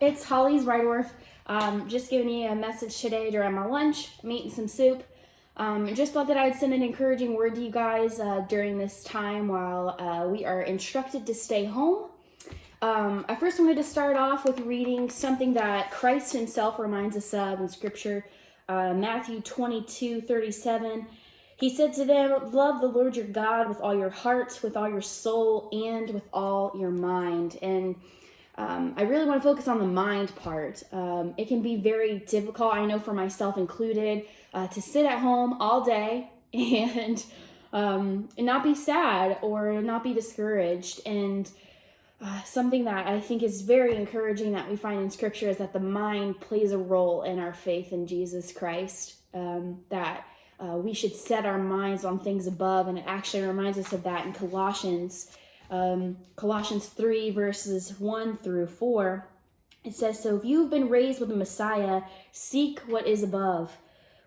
It's Holly's Rydorf. Just giving you a message today during my lunch. I'm eating some soup. Just thought that I'd send an encouraging word to you guys during this time while we are instructed to stay home. I first wanted to start off with reading something that Christ himself reminds us of in Scripture. Matthew 22:37. He said to them, "Love the Lord your God with all your heart, with all your soul, and with all your mind." And I really want to focus on the mind part. It can be very difficult, I know for myself included, to sit at home all day and not be sad or not be discouraged. And something that I think is very encouraging that we find in Scripture is that the mind plays a role in our faith in Jesus Christ, that we should set our minds on things above, and it actually reminds us of that in Colossians 3 verses 1 through 4. It says, "So if you've been raised with the Messiah, seek what is above.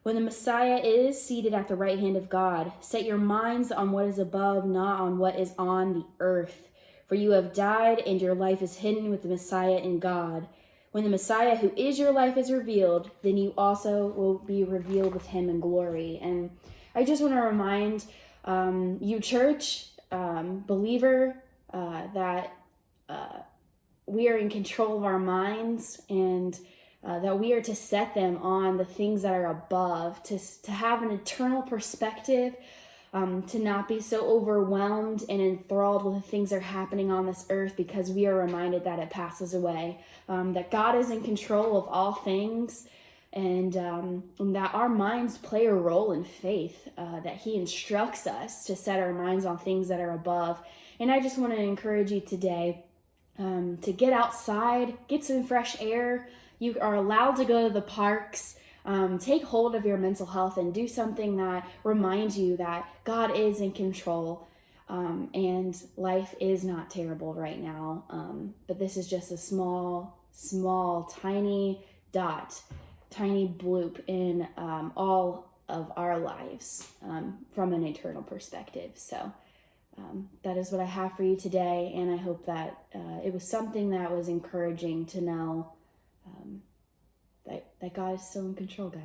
When the Messiah is seated at the right hand of God, set your minds on what is above, not on what is on the earth. For you have died, and your life is hidden with the Messiah in God. When the Messiah, who is your life, is revealed, then you also will be revealed with him in glory." And I just want to remind you, church, believer, that we are in control of our minds, and that we are to set them on the things that are above, to have an eternal perspective, to not be so overwhelmed and enthralled with the things that are happening on this earth, because we are reminded that it passes away, that God is in control of all things, and that our minds play a role in faith, that he instructs us to set our minds on things that are above. And I just want to encourage you today to get outside, get some fresh air. You are allowed to go to the parks. Take hold of your mental health and do something that reminds you that God is in control, and life is not terrible right now. But this is just a small, tiny dot, tiny bloop in all of our lives from an eternal perspective. So that is what I have for you today, and I hope that it was something that was encouraging to know that God is still in control, guys.